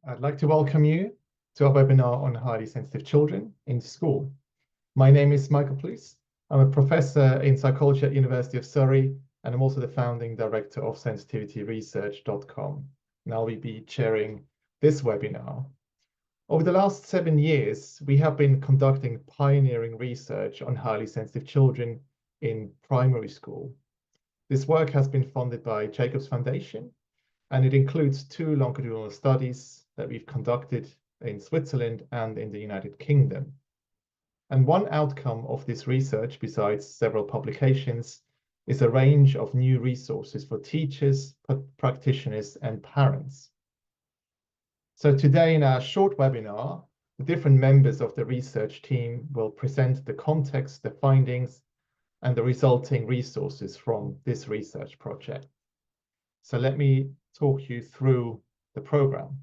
I'd like to welcome you to our webinar on highly sensitive children in school. My name is Michael Pluess. I'm a professor in psychology at University of Surrey, and I'm also the founding director of sensitivityresearch.com. And I'll be chairing this webinar. Over the last 7 years, we have been conducting pioneering research on highly sensitive children in primary school. This work has been funded by Jacobs Foundation, and it includes 2 longitudinal studies that we've conducted in Switzerland and in the United Kingdom. And one outcome of this research, besides several publications, is a range of new resources for teachers, practitioners, and parents. So today in our short webinar, the different members of the research team will present the context, the findings, and the resulting resources from this research project. So let me talk you through the program.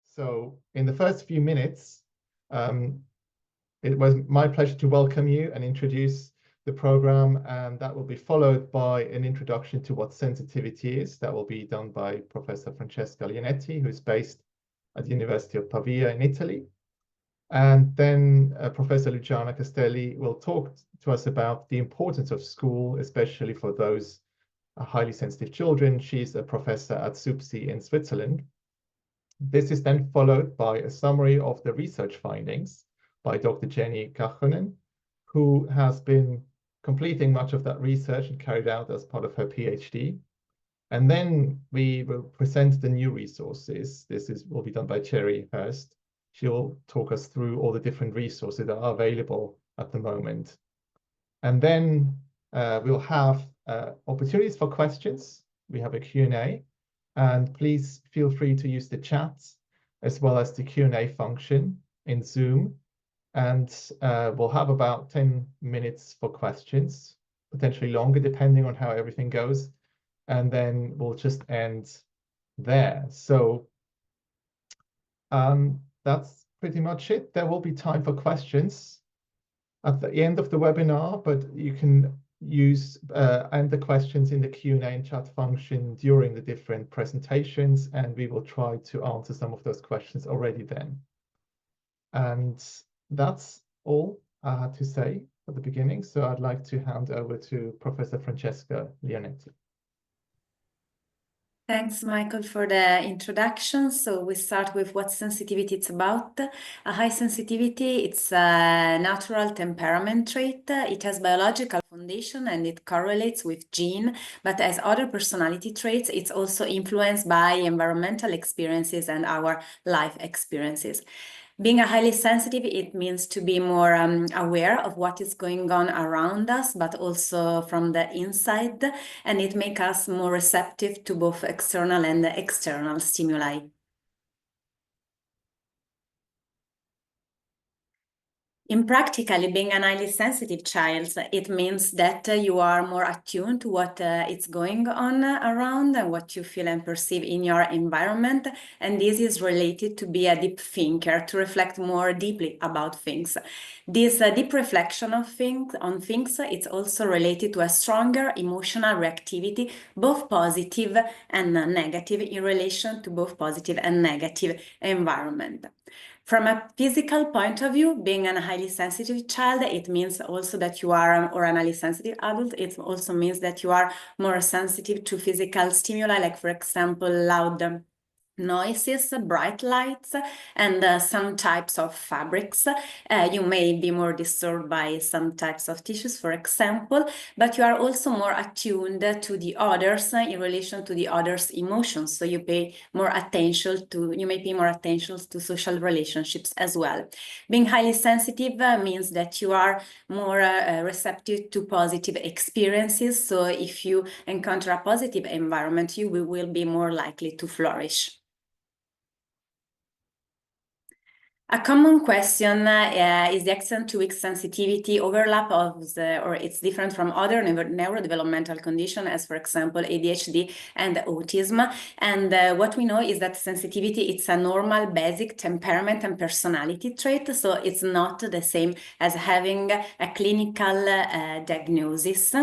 So in the first few minutes, it was my pleasure to welcome you and introduce the program, and that will be followed by an introduction to what sensitivity is. That will be done by Professor Francesca Lionetti, who is based at the University of Pavia in Italy. And then Professor Luciana Castelli will talk to us about the importance of school, especially for those highly sensitive children. She's a professor at SUPSI in Switzerland. This is then followed by a summary of the research findings by Dr. Jenni Kahkonen, who has been completing much of that research and carried out as part of her PhD. And then we will present the new resources. Will be done by Hirst. She'll talk us through all the different resources that are available at the moment. And then we'll have opportunities for questions. We have a Q&A, and please feel free to use the chat as well as the Q&A function in Zoom. And we'll have about 10 minutes for questions, potentially longer, depending on how everything goes. And then we'll just end there. So that's pretty much it. There will be time for questions at the end of the webinar, but you can use and the questions in the Q&A and chat function during the different presentations, and we will try to answer some of those questions already then. And that's all I had to say at the beginning. So I'd like to hand over to Professor Francesca Lionetti. Thanks, Michael, for the introduction. So we start with what sensitivity is about. A high sensitivity, it's a natural temperament trait. It has biological foundation and it correlates with gene, but as other personality traits, it's also influenced by environmental experiences and our life experiences. Being a highly sensitive, it means to be more aware of what is going on around us, but also from the inside, and it makes us more receptive to both external and external stimuli. In practically, being a highly sensitive child, it means that you are more attuned to what is going on around and what you feel and perceive in your environment. And this is related to be a deep thinker, to reflect more deeply about things. This deep reflection of on things, it's also related to a stronger emotional reactivity, both positive and negative, in relation to both positive and negative environment. From a physical point of view, being a highly sensitive child, it means also that you are, or an highly sensitive adult, it also means that you are more sensitive to physical stimuli, like, for example, loud noises, bright lights, and some types of fabrics. You may be more disturbed by some types of tissues, for example, but you are also more attuned to the others in relation to the others' emotions. So you may pay more attention to social relationships as well. Being highly sensitive means that you are more receptive to positive experiences. So if you encounter a positive environment, you will be more likely to flourish. A common question is the extent to which sensitivity overlap or it's different from other neurodevelopmental conditions, as for example ADHD and autism. And what we know is that sensitivity, it's a normal basic temperament and personality trait, so it's not the same as having a clinical diagnosis.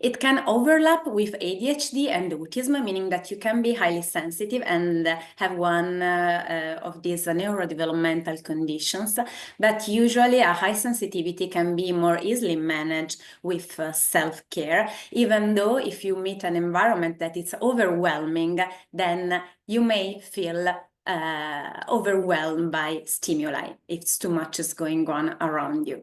It can overlap with ADHD and autism, meaning that you can be highly sensitive and have one of these neurodevelopmental conditions, but usually a high sensitivity can be more easily managed with self-care, even though if you meet an environment that is overwhelming, then you may feel overwhelmed by stimuli if too much is going on around you.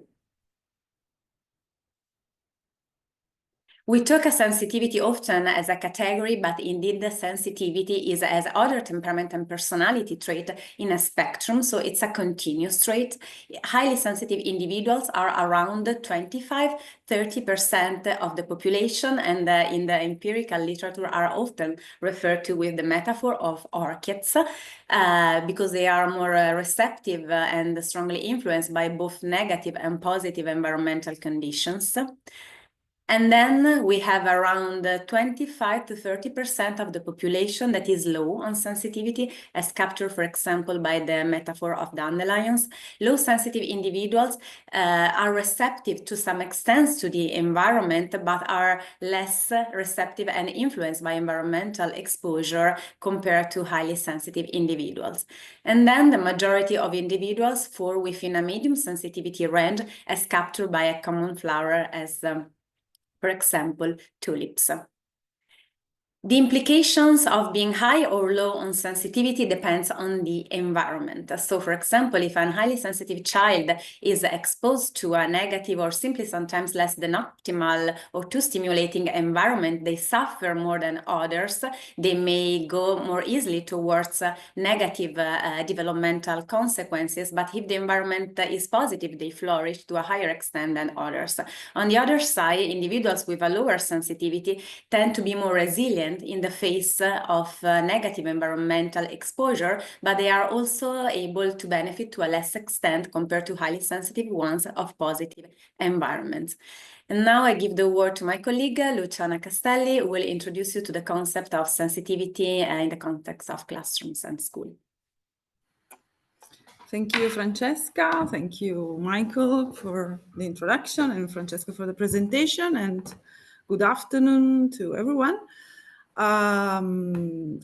We talk of sensitivity often as a category, but indeed the sensitivity is as other temperament and personality trait in a spectrum, so it's a continuous trait. Highly sensitive individuals are around 25–30% of the population, and in the empirical literature are often referred to with the metaphor of orchids, because they are more receptive and strongly influenced by both negative and positive environmental conditions. And then we have around 25–30% of the population that is low on sensitivity, as captured, for example, by the metaphor of dandelions. Low sensitive individuals are receptive to some extent to the environment, but are less receptive and influenced by environmental exposure compared to highly sensitive individuals. And then the majority of individuals fall within a medium sensitivity range, as captured by a common flower as for example, tulips. The implications of being high or low on sensitivity depends on the environment. So, for example, if a highly sensitive child is exposed to a negative or simply sometimes less than optimal or too stimulating environment, they suffer more than others. They may go more easily towards negative developmental consequences, but if the environment is positive, they flourish to a higher extent than others. On the other side, individuals with a lower sensitivity tend to be more resilient in the face of negative environmental exposure, but they are also able to benefit to a less extent compared to highly sensitive ones of positive environments. And now I give the word to my colleague, Luciana Castelli, who will introduce you to the concept of sensitivity in the context of classrooms and school. Thank you, Francesca. Thank you, Michael, for the introduction, and Francesca for the presentation, and good afternoon to everyone. In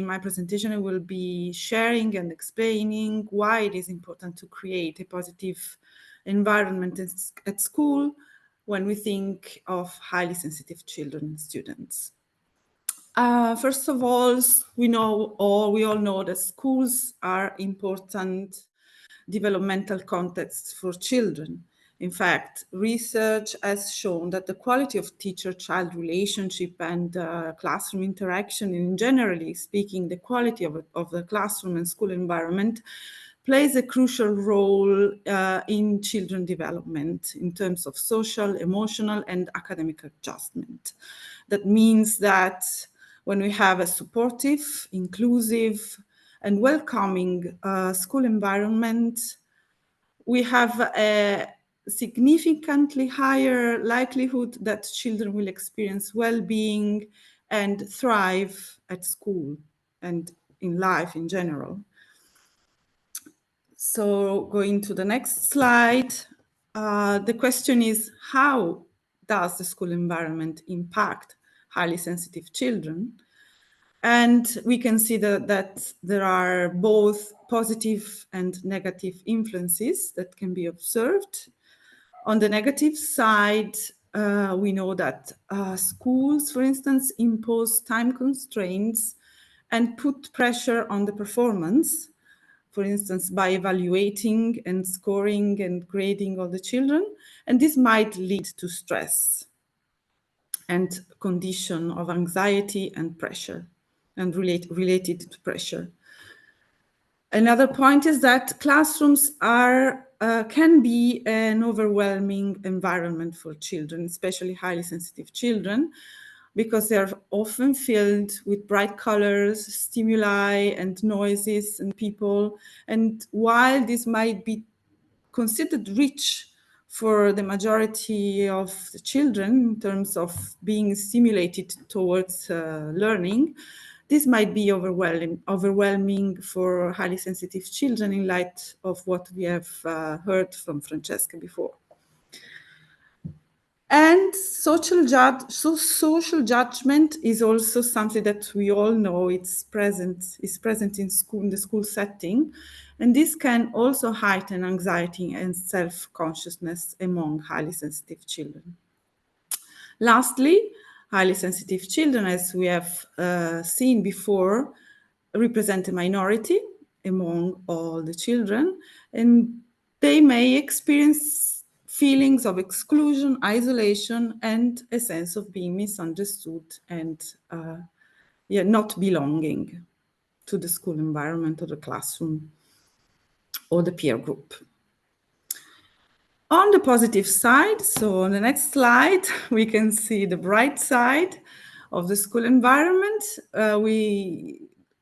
my presentation, I will be sharing and explaining why it is important to create a positive environment at school when we think of highly sensitive children and students. First of all, we all know that schools are important developmental contexts for children. In fact, research has shown that the quality of teacher-child relationship and classroom interaction, in generally speaking, the quality of the classroom and school environment plays a crucial role in children development in terms of social, emotional, and academic adjustment. That means that when we have a supportive, inclusive, and welcoming school environment, we have a significantly higher likelihood that children will experience well-being and thrive at school and in life in general. So going to the next slide, the question is, how does the school environment impact highly sensitive children? And we can see that there are both positive and negative influences that can be observed. On the negative side, we know that schools, for instance, impose time constraints and put pressure on the performance, for instance, by evaluating and scoring and grading all the children. And this might lead to stress and condition of anxiety and pressure, and related to pressure. Another point is that classrooms can be an overwhelming environment for children, especially highly sensitive children, because they're often filled with bright colors, stimuli, and noises and people. And while this might be considered rich for the majority of the children in terms of being stimulated towards learning, this might be overwhelming for highly sensitive children in light of what we have heard from Francesca before. And social judgment is also something that we all know is present in school, in the school setting, and this can also heighten anxiety and self-consciousness among highly sensitive children. Lastly, highly sensitive children, as we have seen before, represent a minority among all the children, and they may experience feelings of exclusion, isolation, and a sense of being misunderstood and not belonging to the school environment or the classroom or the peer group. On the positive side, so on the next slide, we can see the bright side of the school environment.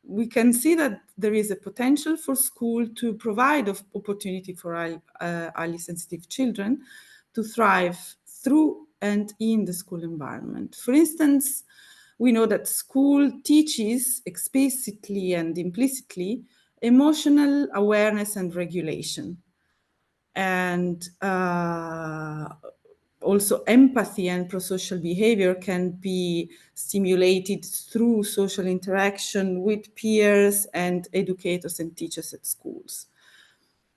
We can see that there is a potential for school to provide opportunity for highly sensitive children to thrive through and in the school environment. For instance, we know that school teaches explicitly and implicitly emotional awareness and regulation. And also empathy and prosocial behavior can be stimulated through social interaction with peers and educators and teachers at schools.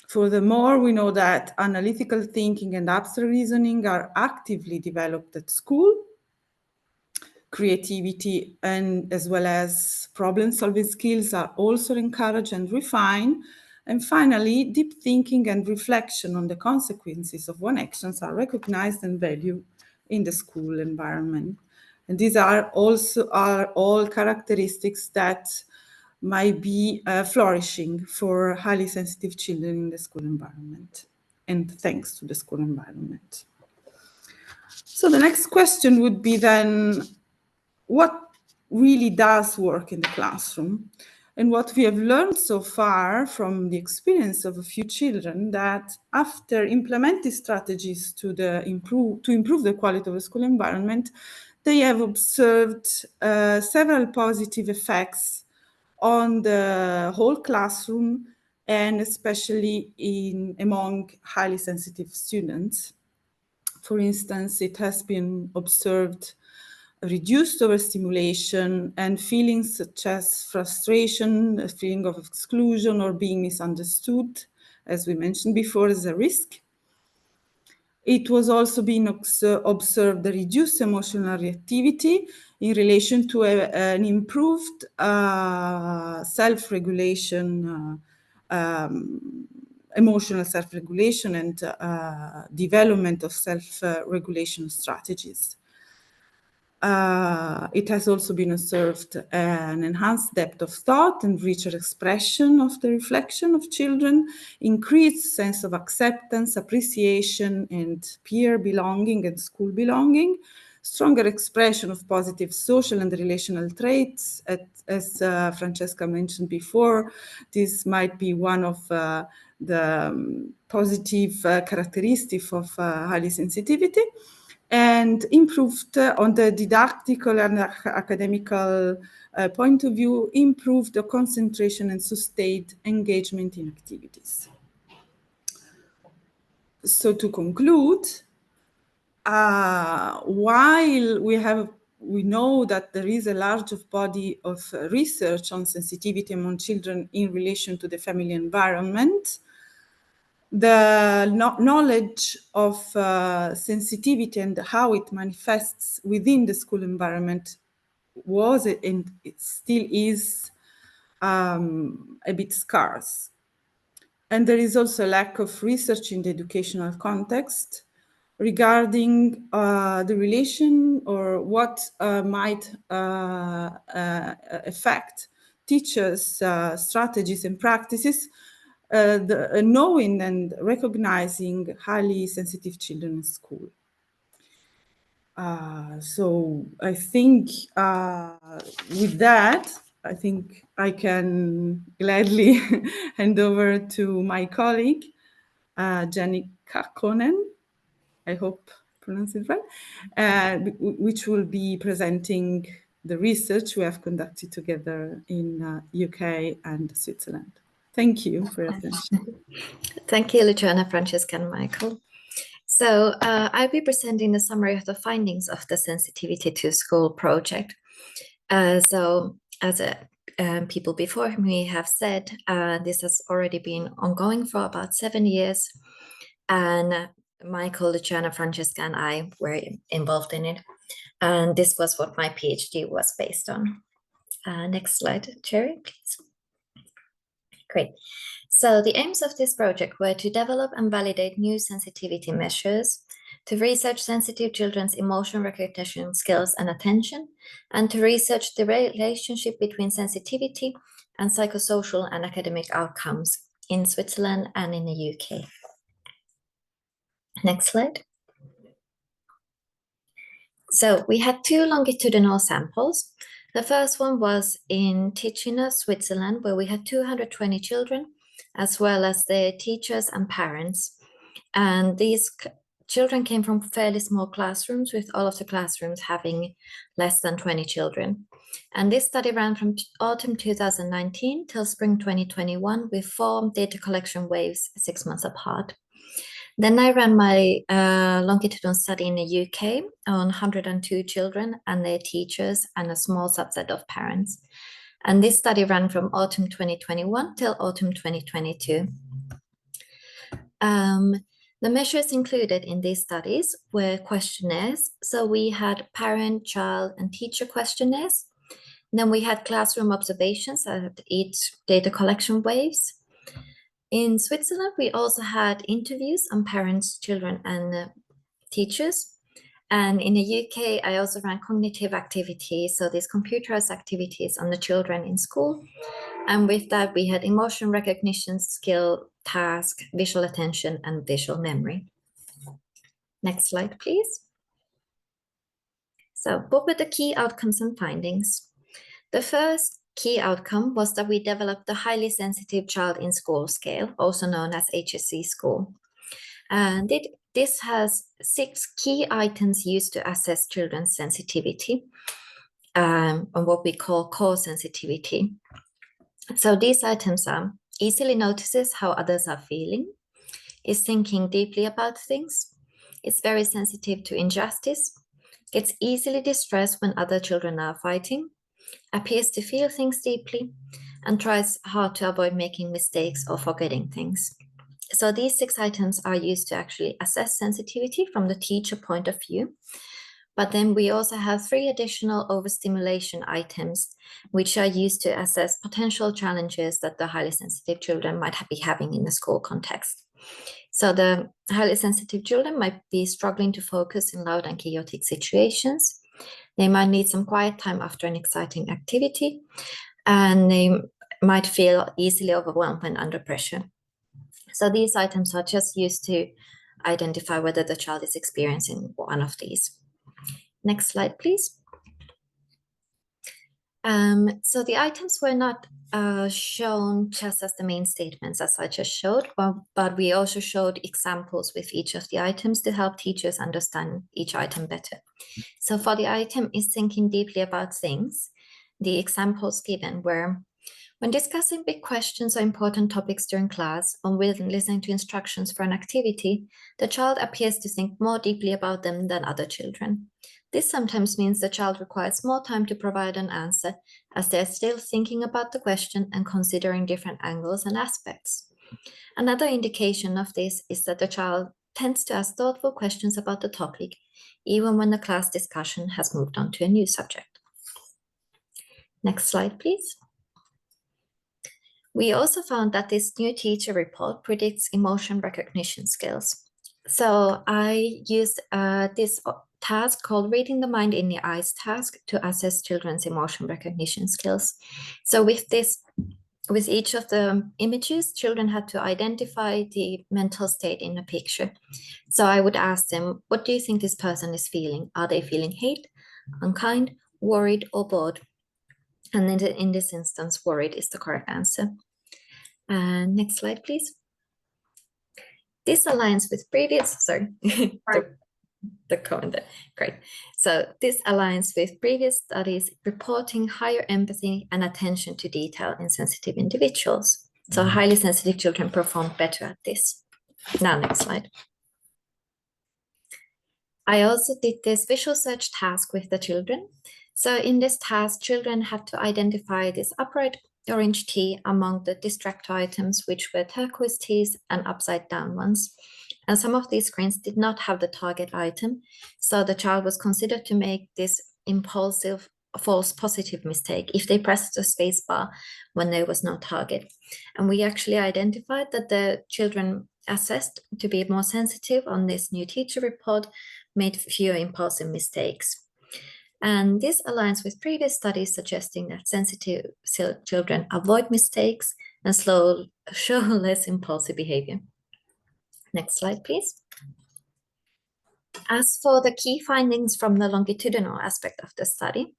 Furthermore, we know that analytical thinking and abstract reasoning are actively developed at school. Creativity and as well as problem-solving skills are also encouraged and refined. And finally, deep thinking and reflection on the consequences of one's actions are recognized and valued in the school environment. And these are all characteristics that might be flourishing for highly sensitive children in the school environment, and thanks to the school environment. So the next question would be then, what really does work in the classroom? And what we have learned so far from the experience of a few children, that after implementing strategies to improve the quality of the school environment, they have observed several positive effects on the whole classroom, and especially among highly sensitive students. For instance, it has been observed reduced overstimulation and feelings such as frustration, a feeling of exclusion or being misunderstood, as we mentioned before, as a risk. It was also being observed the reduced emotional reactivity in relation to an improved self-regulation, emotional self-regulation and development of self-regulation strategies. It has also been observed an enhanced depth of thought and richer expression of the reflection of children, increased sense of acceptance, appreciation, and peer belonging and school belonging, stronger expression of positive social and relational traits. As Francesca mentioned before, this might be one of the positive characteristics of highly sensitivity, and improved on the didactical and academical point of view, improved the concentration and sustained engagement in activities. So to conclude, while we know that there is a large body of research on sensitivity among children in relation to the family environment, the knowledge of sensitivity and how it manifests within the school environment was and it still is a bit scarce. And there is also a lack of research in the educational context regarding the relation or what might affect teachers' strategies and practices, knowing and recognizing highly sensitive children in school. So I think with that, I think I can gladly hand over to my colleague, Jenni Kahkonen, I hope I pronounced it right, which will be presenting the research we have conducted together in UK and Switzerland. Thank you for your attention. Thank you, Luciana, Francesca, and Michael. So I'll be presenting the summary of the findings of the Sensitivity to School project. So as people before me have said, this has already been ongoing for about 7 years. And Michael, Luciana, Francesca, and I were involved in it. And this was what my PhD was based on. Next slide, Cherry, please. Great. So the aims of this project were to develop and validate new sensitivity measures, to research sensitive children's emotion recognition skills and attention, and to research the relationship between sensitivity and psychosocial and academic outcomes in Switzerland and in the UK. Next slide. So we had 2 longitudinal samples. The first one was in Ticino, Switzerland, where we had 220 children, as well as their teachers and parents. And these children came from fairly small classrooms, with all of the classrooms having less than 20 children. And this study ran from autumn 2019 till spring 2021 with 4 data collection waves 6 months apart. Then I ran my longitudinal study in the UK on 102 children and their teachers and a small subset of parents. And this study ran from autumn 2021 till autumn 2022. The measures included in these studies were questionnaires. So we had parent, child, and teacher questionnaires. Then we had classroom observations at each data collection waves. In Switzerland, we also had interviews on parents, children, and teachers. And in the UK, I also ran cognitive activities, so these computerized activities on the children in school. And with that, we had emotion recognition, skill, task, visual attention, and visual memory. Next slide, please. So what were the key outcomes and findings? The first key outcome was that we developed the highly sensitive child in school scale, also known as HSC score. And this has 6 key items used to assess children's sensitivity, on what we call core sensitivity. So these items are: easily notices how others are feeling, is thinking deeply about things, is very sensitive to injustice, gets easily distressed when other children are fighting, appears to feel things deeply, and tries hard to avoid making mistakes or forgetting things. So these 6 items are used to actually assess sensitivity from the teacher point of view. But then we also have 3 additional overstimulation items, which are used to assess potential challenges that the highly sensitive children might be having in the school context. So the highly sensitive children might be struggling to focus in loud and chaotic situations. They might need some quiet time after an exciting activity, and they might feel easily overwhelmed when under pressure. So these items are just used to identify whether the child is experiencing one of these. Next slide, please. So the items were not shown just as the main statements as I just showed, but we also showed examples with each of the items to help teachers understand each item better. So for the item is thinking deeply about things, the examples given were: when discussing big questions or important topics during class, or when listening to instructions for an activity, the child appears to think more deeply about them than other children. This sometimes means the child requires more time to provide an answer, as they are still thinking about the question and considering different angles and aspects. Another indication of this is that the child tends to ask thoughtful questions about the topic, even when the class discussion has moved on to a new subject. Next slide, please. We also found that this new teacher report predicts emotion recognition skills. So I used this task called Reading the Mind in the Eyes task to assess children's emotion recognition skills. So with each of the images, children had to identify the mental state in a picture. So I would ask them, what do you think this person is feeling? Are they feeling hate, unkind, worried, or bored? And then in this instance, worried is the correct answer. Next slide, please. This aligns with previous, the comment there. Great. So this aligns with previous studies reporting higher empathy and attention to detail in sensitive individuals. So highly sensitive children perform better at this. Now, next slide. I also did this visual search task with the children. So in this task, children had to identify this upright orange tea among the distractor items, which were turquoise teas and upside down ones. And some of these screens did not have the target item, so the child was considered to make this impulsive false positive mistake if they pressed the space bar when there was no target. And we actually identified that the children assessed to be more sensitive on this new teacher report made fewer impulsive mistakes. And this aligns with previous studies suggesting that sensitive children avoid mistakes and show less impulsive behavior. Next slide, please. As for the key findings from the longitudinal aspect of the study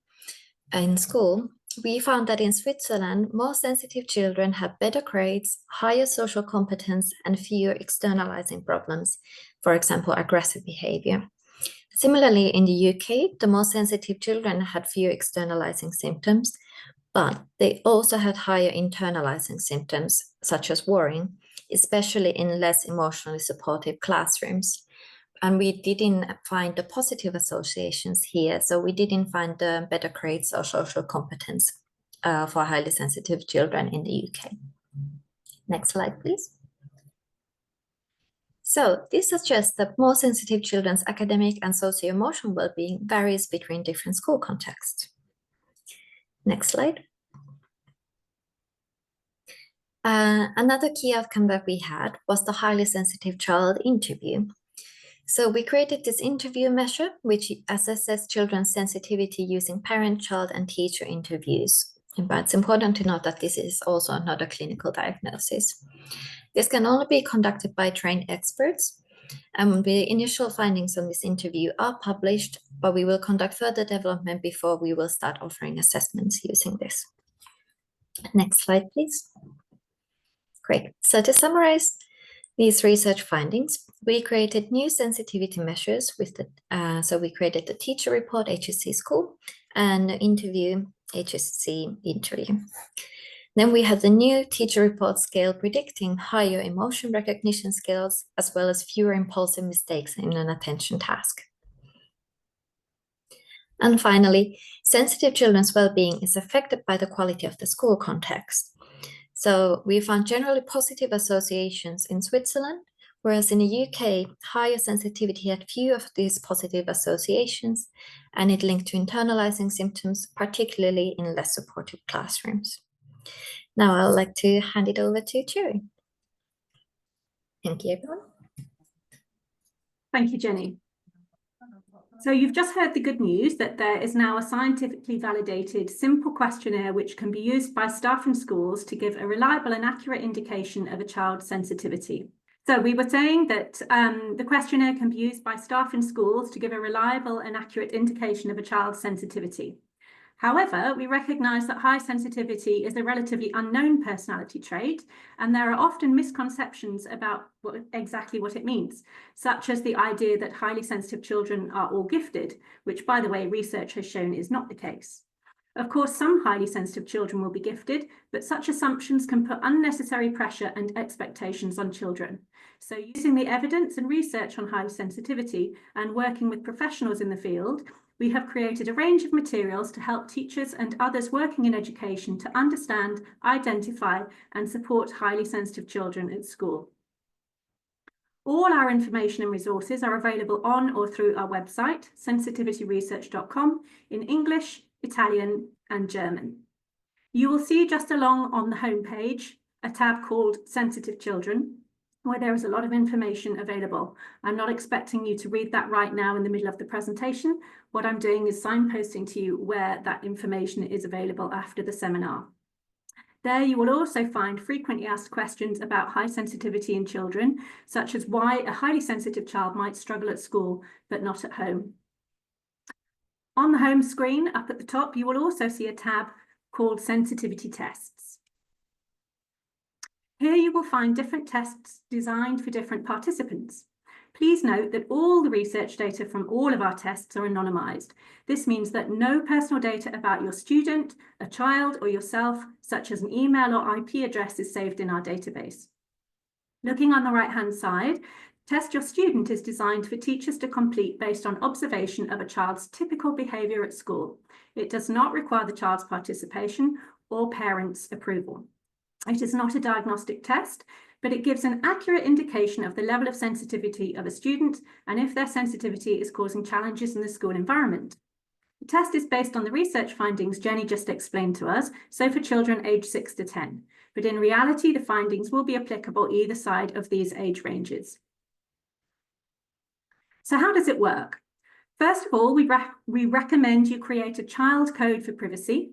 in school, we found that in Switzerland, more sensitive children have better grades, higher social competence, and fewer externalizing problems, for example, aggressive behavior. Similarly, in the UK, the more sensitive children had fewer externalizing symptoms, but they also had higher internalizing symptoms, such as worrying, especially in less emotionally supportive classrooms. And we didn't find the positive associations here, so we didn't find the better grades or social competence for highly sensitive children in the UK. Next slide, please. So this suggests that more sensitive children's academic and socio-emotional well-being varies between different school contexts. Next slide. Another key outcome that we had was the highly sensitive child interview. So we created this interview measure, which assesses children's sensitivity using parent, child, and teacher interviews. But it's important to note that this is also not a clinical diagnosis. This can only be conducted by trained experts. The initial findings on this interview are published, but we will conduct further development before we will start offering assessments using this. Next slide, please. Great. So to summarize these research findings, we created new sensitivity measures with the, so we created the teacher report, HSC school, and the interview, HSC interview. Then we had the new teacher report scale predicting higher emotion recognition skills, as well as fewer impulsive mistakes in an attention task. And finally, sensitive children's well-being is affected by the quality of the school context. So we found generally positive associations in Switzerland, whereas in the UK, higher sensitivity had few of these positive associations, and it linked to internalizing symptoms, particularly in less supportive classrooms. Now I'd like to hand it over to Julie. Thank you, everyone. Thank you, Jenny. So you've just heard the good news that there is now a scientifically validated, simple questionnaire which can be used by staff in schools to give a reliable and accurate indication of a child's sensitivity. So we were saying that the questionnaire can be used by staff in schools to give a reliable and accurate indication of a child's sensitivity. However, we recognise that high sensitivity is a relatively unknown personality trait, and there are often misconceptions about exactly what it means, such as the idea that highly sensitive children are all gifted, which, by the way, research has shown is not the case. Of course, some highly sensitive children will be gifted, but such assumptions can put unnecessary pressure and expectations on children. So using the evidence and research on high sensitivity and working with professionals in the field, we have created a range of materials to help teachers and others working in education to understand, identify, and support highly sensitive children at school. All our information and resources are available on or through our website, sensitivityresearch.com, in English, Italian, and German. You will see just along on the homepage a tab called Sensitive Children, where there is a lot of information available. I'm not expecting you to read that right now in the middle of the presentation. What I'm doing is signposting to you where that information is available after the seminar. There you will also find frequently asked questions about high sensitivity in children, such as why a highly sensitive child might struggle at school, but not at home. On the home screen, up at the top, you will also see a tab called Sensitivity Tests. Here you will find different tests designed for different participants. Please note that all the research data from all of our tests are anonymised. This means that no personal data about your student, a child, or yourself, such as an email or IP address, is saved in our database. Looking on the right-hand side, Test Your Student is designed for teachers to complete based on observation of a child's typical behaviour at school. It does not require the child's participation or parents' approval. It is not a diagnostic test, but it gives an accurate indication of the level of sensitivity of a student and if their sensitivity is causing challenges in the school environment. The test is based on the research findings Jenny just explained to us, so for children aged 6 to 10. But in reality, the findings will be applicable either side of these age ranges. So how does it work? First of all, we recommend you create a child code for privacy,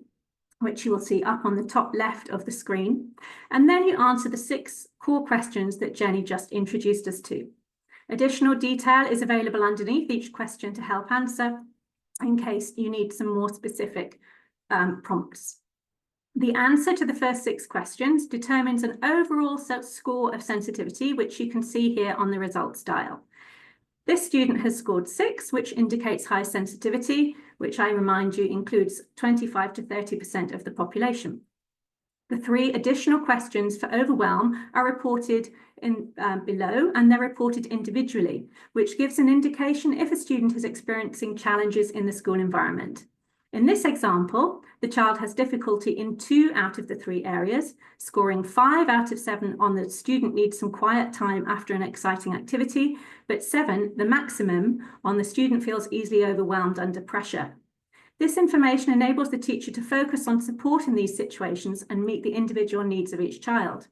which you will see up on the top left of the screen. And then you answer the 6 core questions that Jenny just introduced us to. Additional detail is available underneath each question to help answer in case you need some more specific prompts. The answer to the first 6 questions determines an overall score of sensitivity, which you can see here on the results dial. This student has scored 6, which indicates high sensitivity, which I remind you includes 25 to 30% of the population. The 3 additional questions for overwhelm are reported below, and they're reported individually, which gives an indication if a student is experiencing challenges in the school environment. In this example, the child has difficulty in 2 out of the 3 areas, scoring 5 out of 7 on the student needs some quiet time after an exciting activity, but 7, the maximum, on the student feels easily overwhelmed under pressure. This information enables the teacher to focus on supporting these situations and meet the individual needs of each child.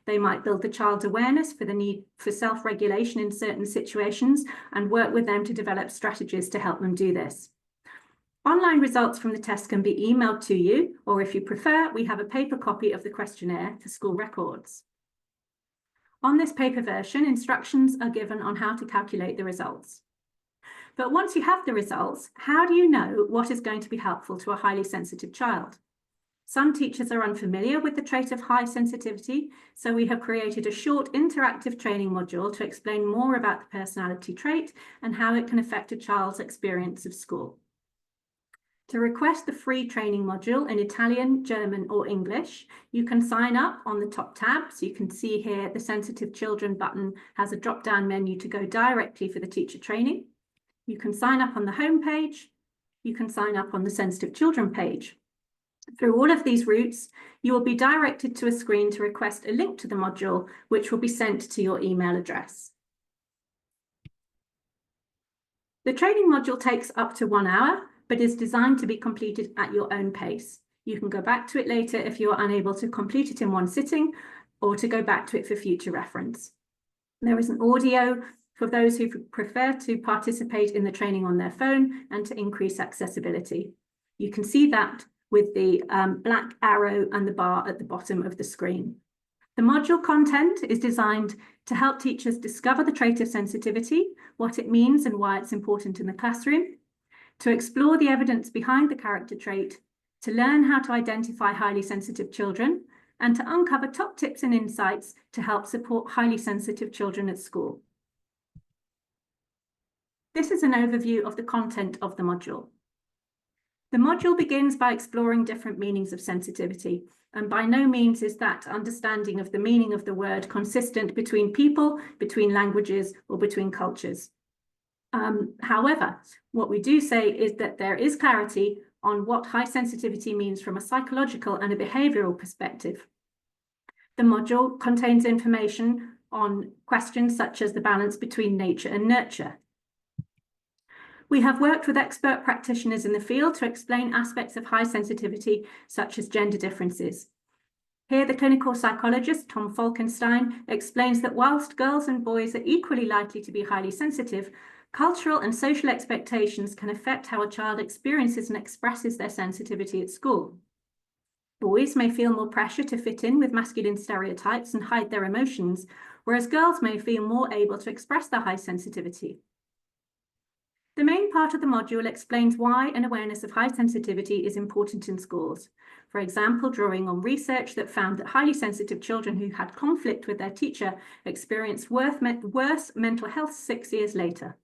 They might build the child's awareness for the need for self-regulation in certain situations and work with them to develop strategies to help them do this. Online results from the test can be emailed to you, or if you prefer, we have a paper copy of the questionnaire for school records. On this paper version, instructions are given on how to calculate the results. But once you have the results, how do you know what is going to be helpful to a highly sensitive child? Some teachers are unfamiliar with the trait of high sensitivity, so we have created a short interactive training module to explain more about the personality trait and how it can affect a child's experience of school. To request the free training module in Italian, German, or English, you can sign up on the top tab. So you can see here the Sensitive Children button has a drop-down menu to go directly for the teacher training. You can sign up on the home page. You can sign up on the Sensitive Children page. Through all of these routes, you will be directed to a screen to request a link to the module, which will be sent to your email address. The training module takes up to 1 hour, but is designed to be completed at your own pace. You can go back to it later if you are unable to complete it in one sitting, or to go back to it for future reference. There is an audio for those who prefer to participate in the training on their phone and to increase accessibility. You can see that with the black arrow and the bar at the bottom of the screen. The module content is designed to help teachers discover the trait of sensitivity, what it means and why it's important in the classroom, to explore the evidence behind the character trait, to learn how to identify highly sensitive children, and to uncover top tips and insights to help support highly sensitive children at school. This is an overview of the content of the module. The module begins by exploring different meanings of sensitivity, and by no means is that understanding of the meaning of the word consistent between people, between languages, or between cultures. However, what we do say is that there is clarity on what high sensitivity means from a psychological and a behavioural perspective. The module contains information on questions such as the balance between nature and nurture. We have worked with expert practitioners in the field to explain aspects of high sensitivity, such as gender differences. Here, the clinical psychologist, Tom Falkenstein, explains that whilst girls and boys are equally likely to be highly sensitive, cultural and social expectations can affect how a child experiences and expresses their sensitivity at school. Boys may feel more pressure to fit in with masculine stereotypes and hide their emotions, whereas girls may feel more able to express their high sensitivity. The main part of the module explains why an awareness of high sensitivity is important in schools. For example, drawing on research that found that highly sensitive children who had conflict with their teacher experienced worse mental health 6 years later.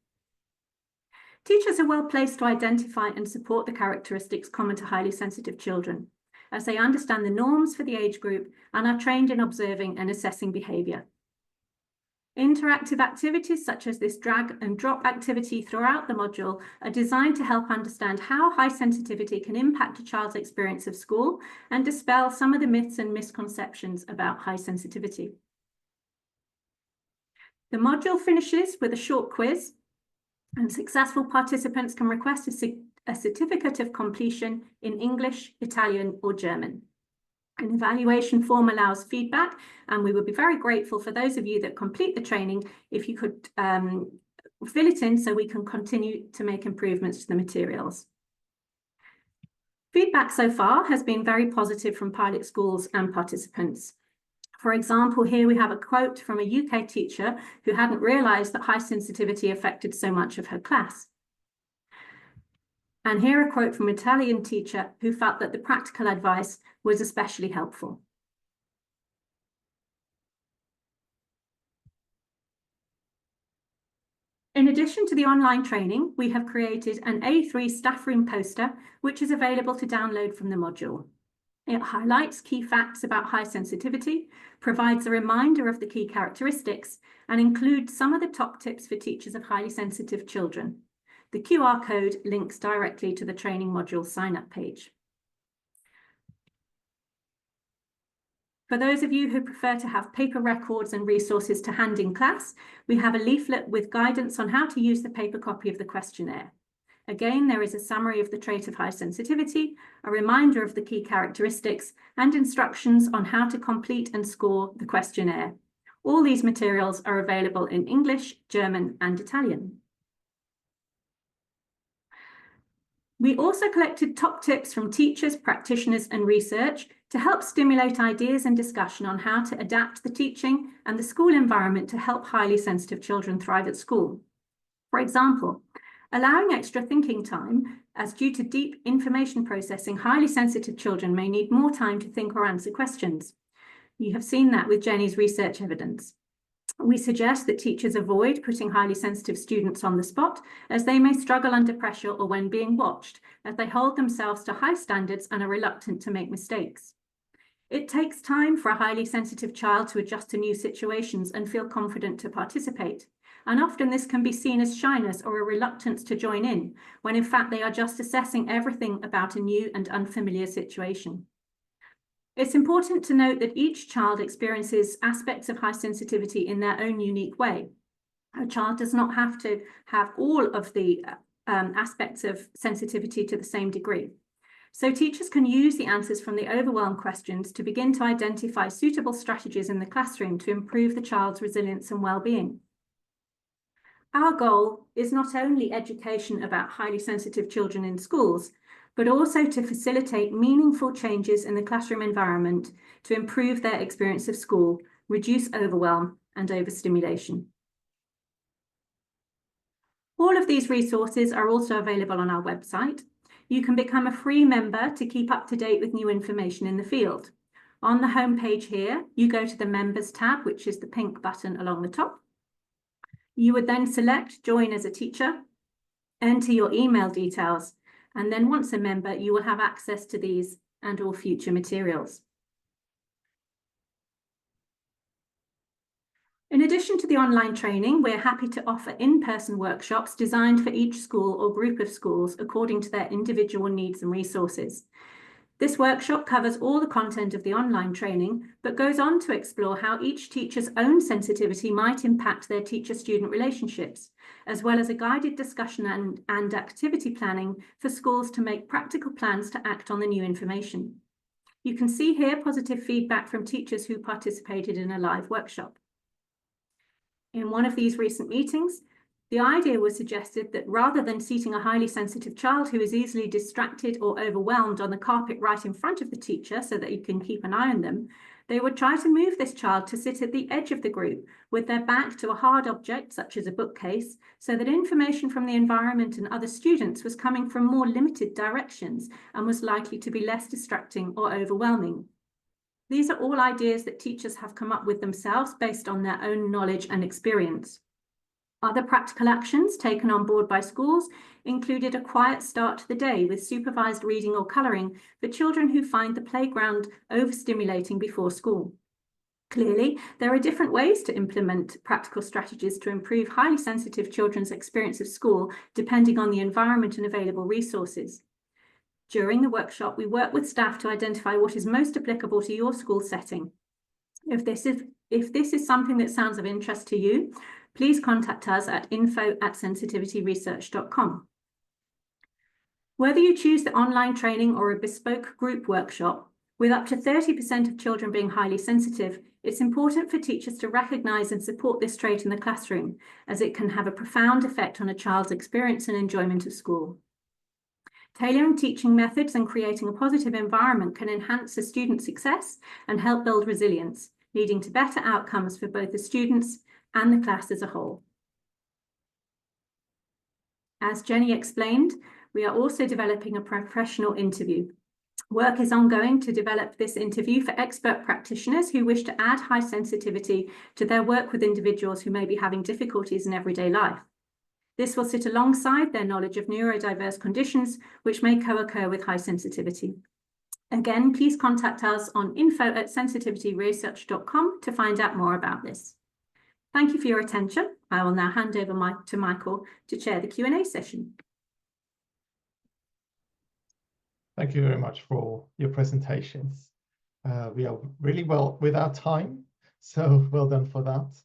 Teachers are well placed to identify and support the characteristics common to highly sensitive children, as they understand the norms for the age group and are trained in observing and assessing behaviour. Interactive activities such as this drag and drop activity throughout the module are designed to help understand how high sensitivity can impact a child's experience of school and dispel some of the myths and misconceptions about high sensitivity. The module finishes with a short quiz, and successful participants can request a certificate of completion in English, Italian, or German. An evaluation form allows feedback, and we would be very grateful for those of you that complete the training if you could fill it in so we can continue to make improvements to the materials. Feedback so far has been very positive from pilot schools and participants. For example, here we have a quote from a UK teacher who hadn't realised that high sensitivity affected so much of her class. And here a quote from an Italian teacher who felt that the practical advice was especially helpful. In addition to the online training, we have created an A3 staff room poster, which is available to download from the module. It highlights key facts about high sensitivity, provides a reminder of the key characteristics, and includes some of the top tips for teachers of highly sensitive children. The QR code links directly to the training module sign-up page. For those of you who prefer to have paper records and resources to hand in class, we have a leaflet with guidance on how to use the paper copy of the questionnaire. Again, there is a summary of the trait of high sensitivity, a reminder of the key characteristics, and instructions on how to complete and score the questionnaire. All these materials are available in English, German, and Italian. We also collected top tips from teachers, practitioners, and research to help stimulate ideas and discussion on how to adapt the teaching and the school environment to help highly sensitive children thrive at school. For example, allowing extra thinking time, as due to deep information processing, highly sensitive children may need more time to think or answer questions. You have seen that with Jenni's research evidence. We suggest that teachers avoid putting highly sensitive students on the spot, as they may struggle under pressure or when being watched, as they hold themselves to high standards and are reluctant to make mistakes. It takes time for a highly sensitive child to adjust to new situations and feel confident to participate. And often this can be seen as shyness or a reluctance to join in, when in fact they are just assessing everything about a new and unfamiliar situation. It's important to note that each child experiences aspects of high sensitivity in their own unique way. A child does not have to have all of the aspects of sensitivity to the same degree. So teachers can use the answers from the overwhelm questions to begin to identify suitable strategies in the classroom to improve the child's resilience and well-being. Our goal is not only education about highly sensitive children in schools, but also to facilitate meaningful changes in the classroom environment to improve their experience of school, reduce overwhelm and overstimulation. All of these resources are also available on our website. You can become a free member to keep up to date with new information in the field. On the home page here, you go to the Members tab, which is the pink button along the top. You would then select Join as a Teacher, enter your email details, and then once a member, you will have access to these and all future materials. In addition to the online training, we're happy to offer in-person workshops designed for each school or group of schools according to their individual needs and resources. This workshop covers all the content of the online training, but goes on to explore how each teacher's own sensitivity might impact their teacher-student relationships, as well as a guided discussion and activity planning for schools to make practical plans to act on the new information. You can see here positive feedback from teachers who participated in a live workshop. In one of these recent meetings, the idea was suggested that rather than seating a highly sensitive child who is easily distracted or overwhelmed on the carpet right in front of the teacher so that you can keep an eye on them, they would try to move this child to sit at the edge of the group with their back to a hard object such as a bookcase, so that information from the environment and other students was coming from more limited directions and was likely to be less distracting or overwhelming. These are all ideas that teachers have come up with themselves based on their own knowledge and experience. Other practical actions taken on board by schools included a quiet start to the day with supervised reading or colouring for children who find the playground overstimulating before school. Clearly, there are different ways to implement practical strategies to improve highly sensitive children's experience of school, depending on the environment and available resources. During the workshop, we work with staff to identify what is most applicable to your school setting. If this is something that sounds of interest to you, please contact us at info@sensitivityresearch.com. Whether you choose the online training or a bespoke group workshop, with up to 30% of children being highly sensitive, it's important for teachers to recognise and support this trait in the classroom, as it can have a profound effect on a child's experience and enjoyment of school. Tailoring teaching methods and creating a positive environment can enhance the student's success and help build resilience, leading to better outcomes for both the students and the class as a whole. As Jenny explained, we are also developing a professional interview. Work is ongoing to develop this interview for expert practitioners who wish to add high sensitivity to their work with individuals who may be having difficulties in everyday life. This will sit alongside their knowledge of neurodiverse conditions, which may co-occur with high sensitivity. Again, please contact us on info@sensitivityresearch.com to find out more about this. Thank you for your attention. I will now hand over to Michael to chair the Q&A session. Thank you very much for your presentations. We are really well with our time, so well done for that.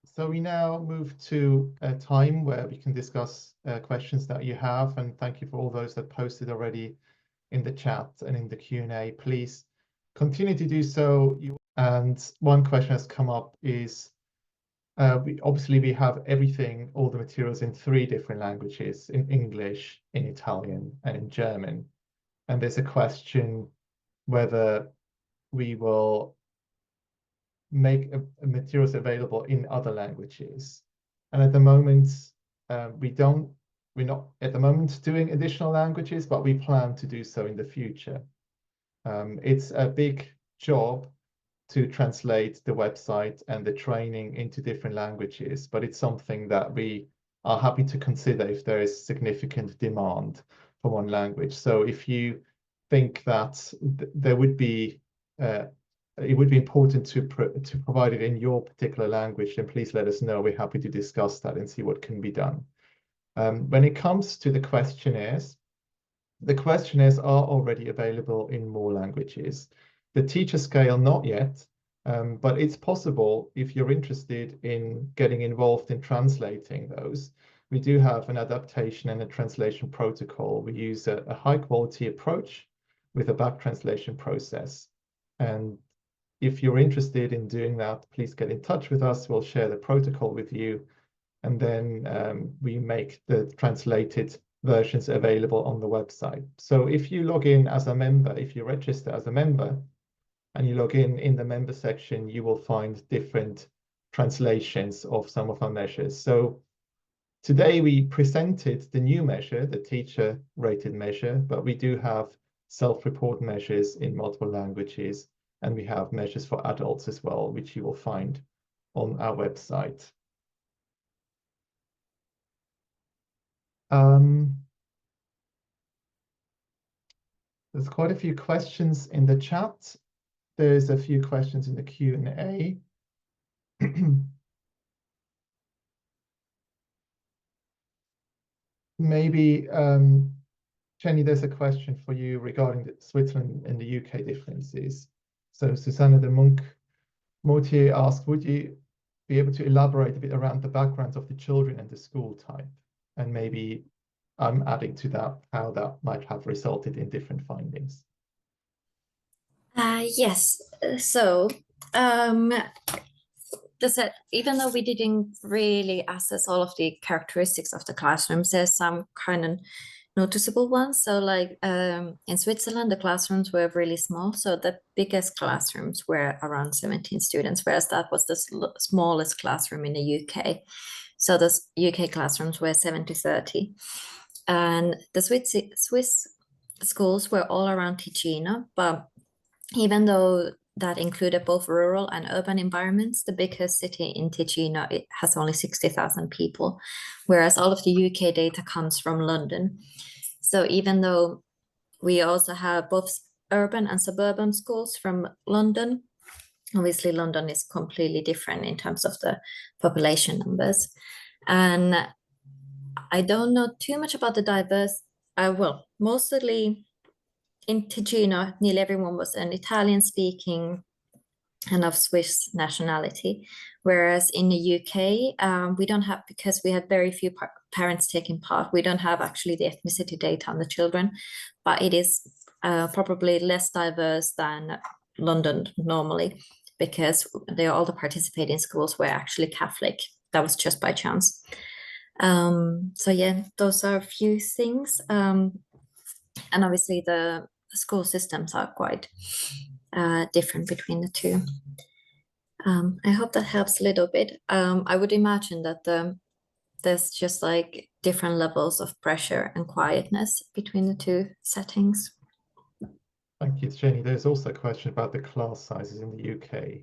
So we now move to a time where we can discuss questions that you have, and thank you for all those that posted already in the chat and in the Q&A. Please continue to do so. And one question has come up is, we have everything, all the materials in 3 different languages, in English, in Italian, and in German. And there's a question whether we will make materials available in other languages. And at the moment, we're not at the moment doing additional languages, but we plan to do so in the future. It's a big job to translate the website and the training into different languages, but it's something that we are happy to consider if there is significant demand for one language. So if you think that there would be it would be important to provide it in your particular language, then please let us know. We're happy to discuss that and see what can be done. When it comes to the questionnaires are already available in more languages. The teacher scale, not yet, but it's possible if you're interested in getting involved in translating those. We do have an adaptation and a translation protocol. We use a high quality approach with a back translation process. And if you're interested in doing that, please get in touch with us. We'll share the protocol with you. And then we make the translated versions available on the website. So if you log in as a member, if you register as a member, and you log in the member section, you will find different translations of some of our measures. So today we presented the new measure, the teacher rated measure, but we do have self-report measures in multiple languages. And we have measures for adults as well, which you will find on our website. There's quite a few questions in the chat. There's a few questions in the Q&A. Maybe, Jenni, there's a question for you regarding the Switzerland and the UK differences. So Susanna de Monk-Mortier asked, would you be able to elaborate a bit around the backgrounds of the children and the school type? And maybe I'm adding to that how that might have resulted in different findings. Yes, so even though we didn't really assess all of the characteristics of the classrooms, there's some kind of noticeable ones. So like in Switzerland, the classrooms were really small. So the biggest classrooms were around 17 students, whereas that was the smallest classroom in the UK. So the UK classrooms were 7-30. And the Swiss schools were all around Ticino, but even though that included both rural and urban environments, the biggest city in Ticino, it has only 60,000 people, whereas all of the UK data comes from London. So even though we also have both urban and suburban schools from London, Obviously, London is completely different in terms of the population numbers. And I don't know too much about the diverse, well, mostly in Ticino, nearly everyone was an Italian-speaking and of Swiss nationality, whereas in the UK, we don't have, because we had very few parents taking part, we don't have actually the ethnicity data on the children, but it is probably less diverse than London normally, because all the participating schools were actually Catholic. That was just by chance. So yeah, those are a few things. And obviously the school systems are quite different between the two. I hope that helps a little bit. I would imagine that there's just like different levels of pressure and quietness between the two settings. Thank you, Jenny. There's also a question about the class sizes in the UK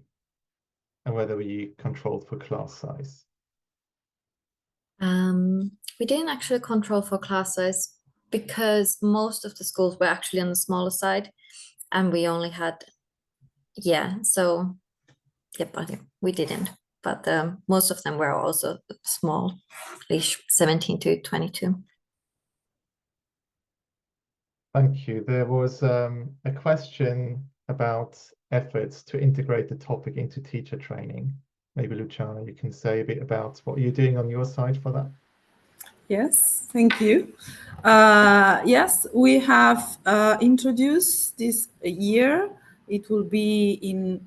and whether we controlled for class size. We didn't actually control for class size because most of the schools were actually on the smaller side, and we only had, so but we didn't. But most of them were also small, 17 to 22. Thank you. There was a question about efforts to integrate the topic into teacher training. Maybe Luciana, you can say a bit about what you're doing on your side for that. Yes, thank you. Yes, we have introduced this year. It will be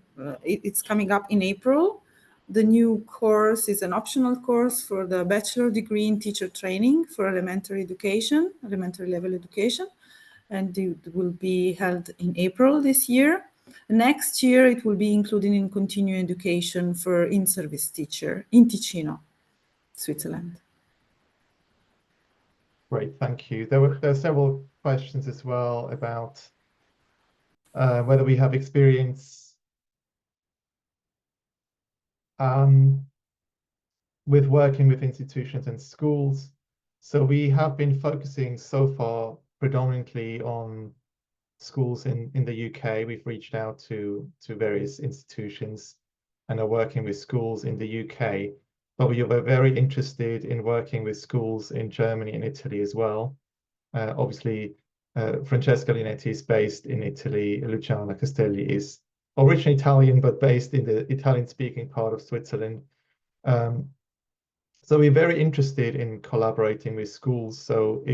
it's coming up in April. The new course is an optional course for the bachelor degree in teacher training for elementary education, elementary level education. And it will be held in April this year. Next year, it will be included in continuing education for in-service teacher in Ticino, Switzerland. Great, thank you. There are several questions as well about whether we have experience with working with institutions and schools. So we have been focusing so far predominantly on schools in the UK. We've reached out to various institutions and are working with schools in the UK. But we were very interested in working with schools in Germany and Italy as well. Obviously, Francesca Lionetti is based in Italy. Luciana Castelli is originally Italian, but based in the Italian-speaking part of Switzerland. So we're very interested in collaborating with schools. So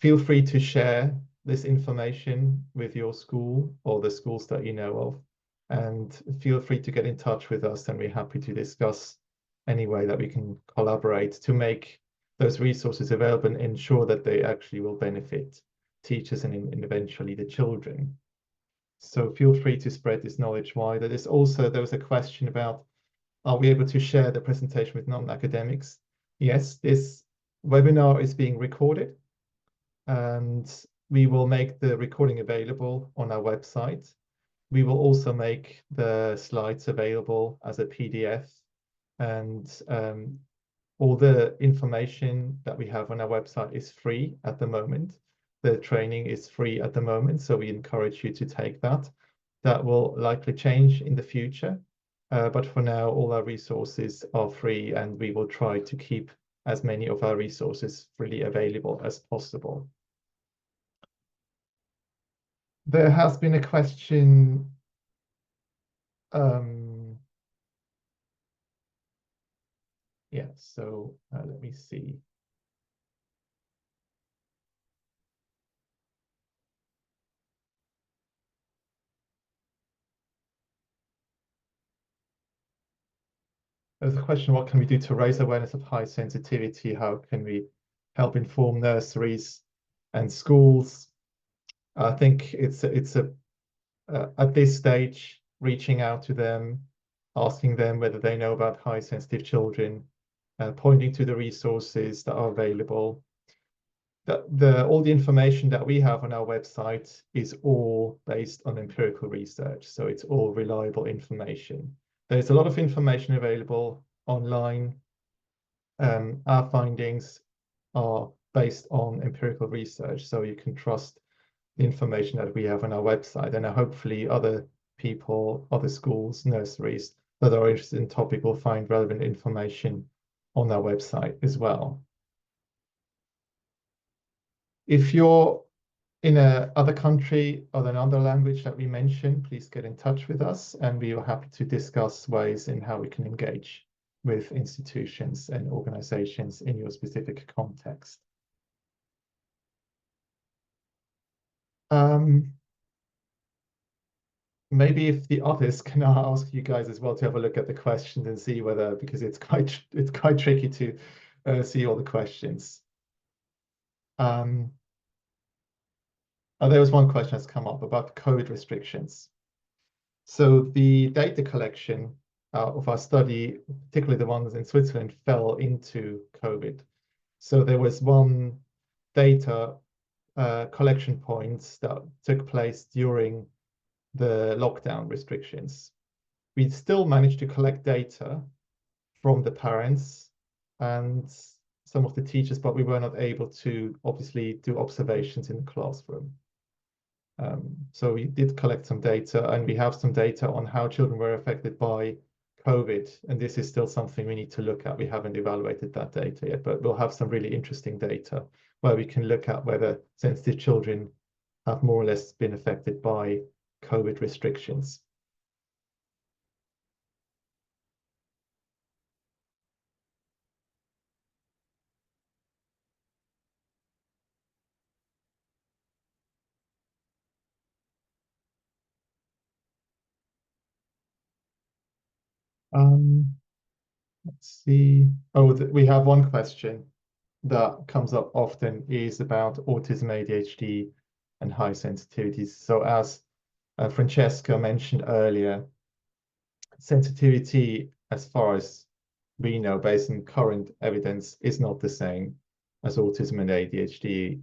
feel free to share this information with your school or the schools that you know of, and feel free to get in touch with us, and we're happy to discuss any way that we can collaborate to make those resources available and ensure that they actually will benefit teachers and eventually the children. So feel free to spread this knowledge wider. There was a question about, are we able to share the presentation with non-academics? Yes, this webinar is being recorded, and we will make the recording available on our website. We will also make the slides available as a PDF, and all the information that we have on our website is free at the moment. The training is free at the moment, so we encourage you to take that. That will likely change in the future, but for now, all our resources are free, and we will try to keep as many of our resources freely available as possible. There has been a question so let me see. There's a question, what can we do to raise awareness of high sensitivity? How can we help inform nurseries and schools? I think it's at this stage, reaching out to them, asking them whether they know about high sensitive children, pointing to the resources that are available. All the information that we have on our website is all based on empirical research, so it's all reliable information. There's a lot of information available online. Our findings are based on empirical research, so you can trust the information that we have on our website, and hopefully other people, other schools, nurseries that are interested in the topic will find relevant information on our website as well. If you're in other country or another language that we mentioned, please get in touch with us, and we are happy to discuss ways in how we can engage with institutions and organizations in your specific context. Maybe if the others can ask you guys as well to have a look at the questions and see whether, because it's quite tricky to see all the questions. There was one question that's come up about COVID restrictions. So the data collection of our study, particularly the ones in Switzerland, fell into COVID. So there was one data collection points that took place during the lockdown restrictions. We still managed to collect data from the parents and some of the teachers, but we were not able to obviously do observations in the classroom. So we did collect some data, and we have some data on how children were affected by COVID, and this is still something we need to look at. We haven't evaluated that data yet, but we'll have some really interesting data where we can look at whether sensitive children have more or less been affected by COVID restrictions. Let's see. Oh, we have one question that comes up often is about autism, ADHD, and high sensitivities. So as Francesca mentioned earlier, sensitivity, as far as we know, based on current evidence, is not the same as autism and ADHD.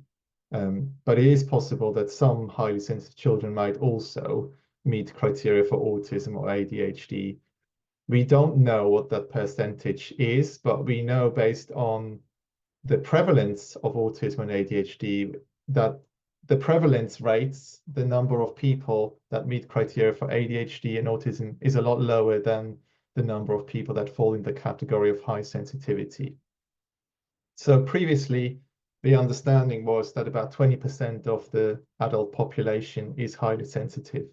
But it is possible that some highly sensitive children might also meet criteria for autism or ADHD. We don't know what that percentage is, but we know based on the prevalence of autism and ADHD that the prevalence rates, the number of people that meet criteria for ADHD and autism, is a lot lower than the number of people that fall in the category of high sensitivity. So previously, the understanding was that about 20% of the adult population is highly sensitive.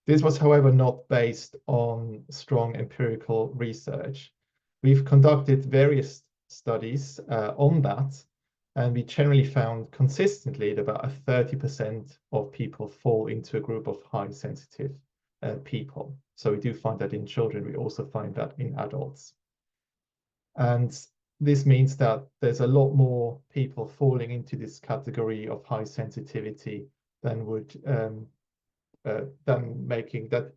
This was, however, not based on strong empirical research. We've conducted various studies on that, and we generally found consistently that about 30% of people fall into a group of high sensitive people. So we do find that in children, we also find that in adults. And this means that there's a lot more people falling into this category of high sensitivity than would than making that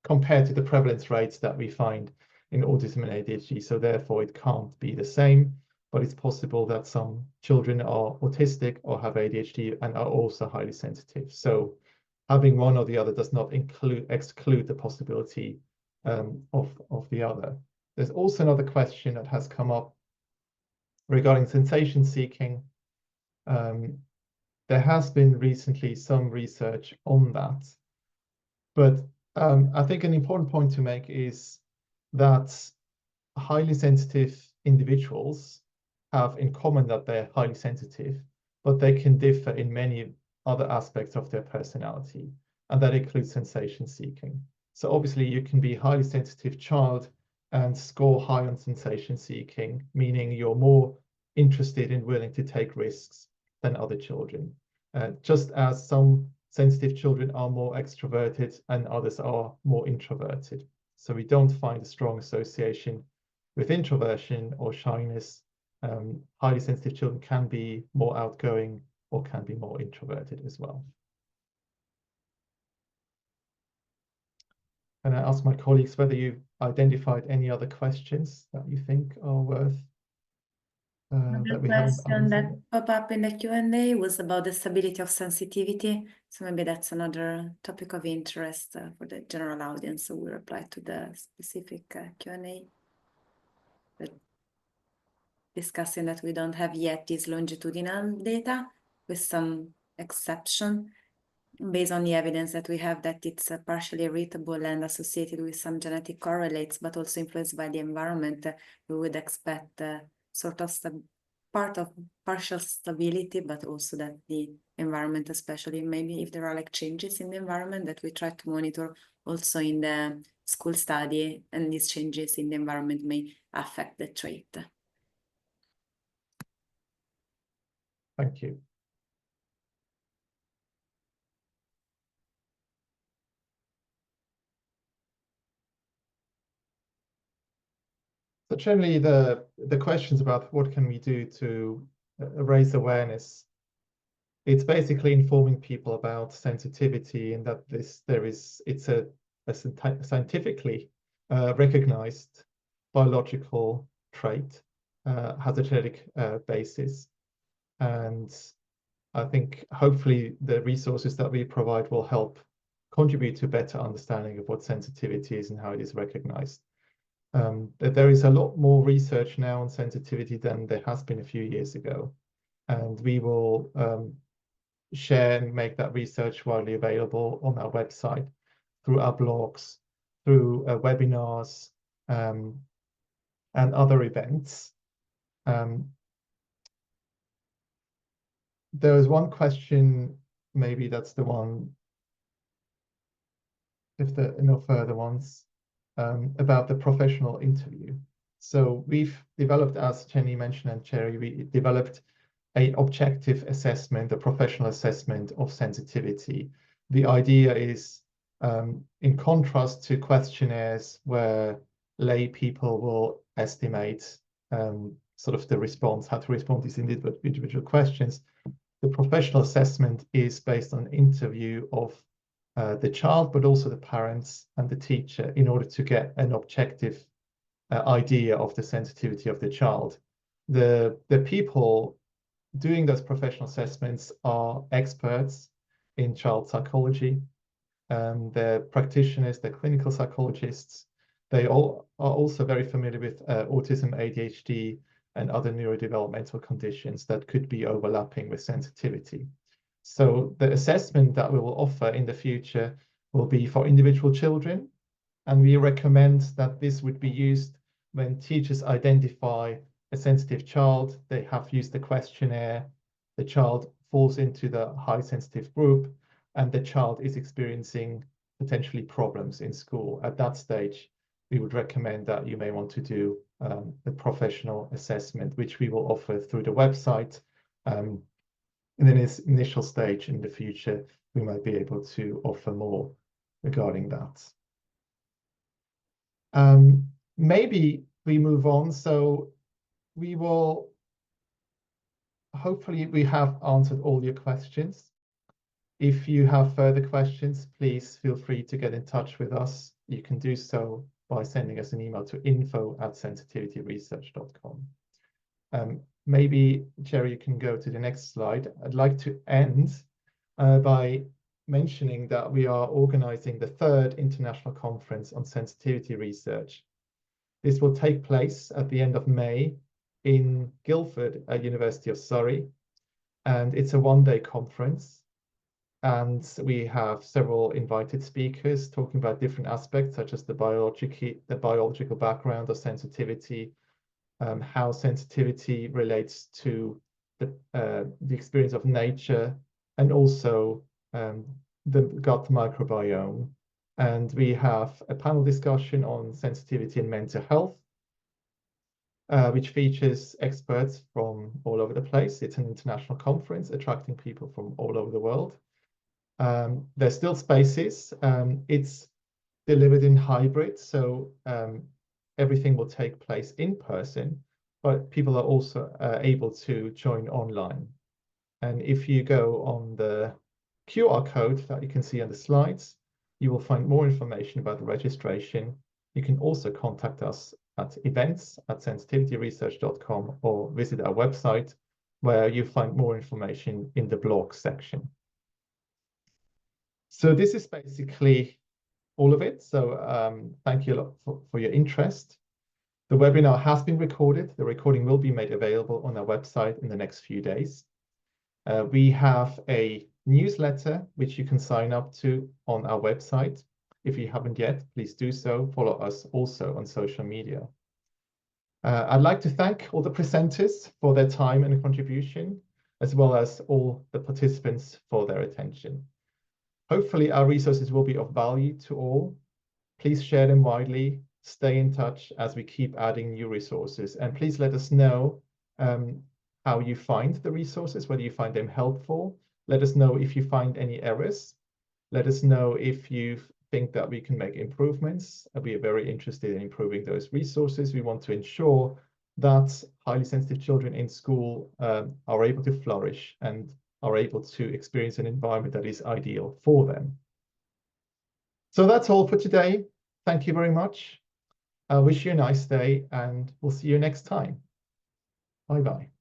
compared to the prevalence rates that we find in autism and ADHD. So therefore it can't be the same, but it's possible that some children are autistic or have ADHD and are also highly sensitive. So having one or the other does not exclude the possibility of the other. There's also another question that has come up regarding sensation seeking. There has been recently some research on that, but I think an important point to make is that highly sensitive individuals have in common that they're highly sensitive, but they can differ in many other aspects of their personality, and that includes sensation seeking. So obviously you can be a highly sensitive child and score high on sensation seeking, meaning you're more interested and willing to take risks than other children. Just as some sensitive children are more extroverted and others are more introverted. So we don't find a strong association with introversion or shyness. Highly sensitive children can be more outgoing or can be more introverted as well. And I ask my colleagues whether you've identified any other questions that you think are worth that we haven't question that answered. popped up in the Q&A was about the stability of sensitivity. So maybe that's another topic of interest for the general audience. So we reply to the specific Q&A. Discussing that we don't have yet this longitudinal data with some exception. based on the evidence that we have that it's partially irritable and associated with some genetic correlates, but also influenced by the environment, we would expect sort of part of partial stability, but also that the environment, especially maybe if there are like changes in the environment that we try to monitor also in the school study, and these changes in the environment may affect the trait. Thank you. So generally, the questions about what can we do to raise awareness, it's basically informing people about sensitivity and that it's a scientifically recognized biological trait, has a genetic basis. And I think hopefully the resources that we provide will help contribute to better understanding of what sensitivity is and how it is recognized. There is a lot more research now on sensitivity than there has been a few years ago. And we will share and make that research widely available on our website, through our blogs, through webinars, and other events. There was one question, maybe that's the one, if there are no further ones, about the professional interview. So we've developed, as Jenni mentioned and Cherry, we developed an objective assessment, a professional assessment of sensitivity. The idea is, in contrast to questionnaires where lay people will estimate sort of the response, how to respond to these individual questions, the professional assessment is based on an interview of the child, but also the parents and the teacher, in order to get an objective idea of the sensitivity of the child. The people doing those professional assessments are experts in child psychology. They're practitioners, they're clinical psychologists. They all are also very familiar with autism, ADHD, and other neurodevelopmental conditions that could be overlapping with sensitivity. So the assessment that we will offer in the future will be for individual children, and we recommend that this would be used when teachers identify a sensitive child. They have used the questionnaire, the child falls into the high sensitive group, and the child is experiencing potentially problems in school. At that stage, we would recommend that you may want to do the professional assessment, which we will offer through the website. In this initial stage, in the future, we might be able to offer more regarding that. Maybe we move on. So we will, hopefully we have answered all your questions. If you have further questions, please feel free to get in touch with us. You can do so by sending us an email to info@sensitivityresearch.com. Maybe, Jerry, you can go to the next slide. I'd like to end by mentioning that we are organizing the 3rd International Conference on Sensitivity Research. This will take place at the end of May in Guildford at University of Surrey, and it's a one-day conference. And we have several invited speakers talking about different aspects, such as the biological background of sensitivity, how sensitivity relates to the experience of nature, and also the gut microbiome. And we have a panel discussion on sensitivity and mental health, which features experts from all over the place. It's an international conference attracting people from all over the world. There's still spaces. It's delivered in hybrid, so everything will take place in person, but people are also able to join online. And if you go on the QR code that you can see on the slides, you will find more information about the registration. You can also contact us at events@sensitivityresearch.com or visit our website, where you find more information in the blog section. So this is basically all of it. So thank you a lot for your interest. The webinar has been recorded. The recording will be made available on our website in the next few days. We have a newsletter, which you can sign up to on our website. If you haven't yet, please do so. Follow us also on social media. I'd like to thank all the presenters for their time and contribution, as well as all the participants for their attention. Hopefully our resources will be of value to all. Please share them widely, stay in touch as we keep adding new resources, and please let us know how you find the resources, whether you find them helpful. Let us know if you find any errors. Let us know if you think that we can make improvements. We are very interested in improving those resources. We want to ensure that highly sensitive children in school are able to flourish and are able to experience an environment that is ideal for them. So that's all for today. Thank you very much. I wish you a nice day, and we'll see you next time. Bye-bye.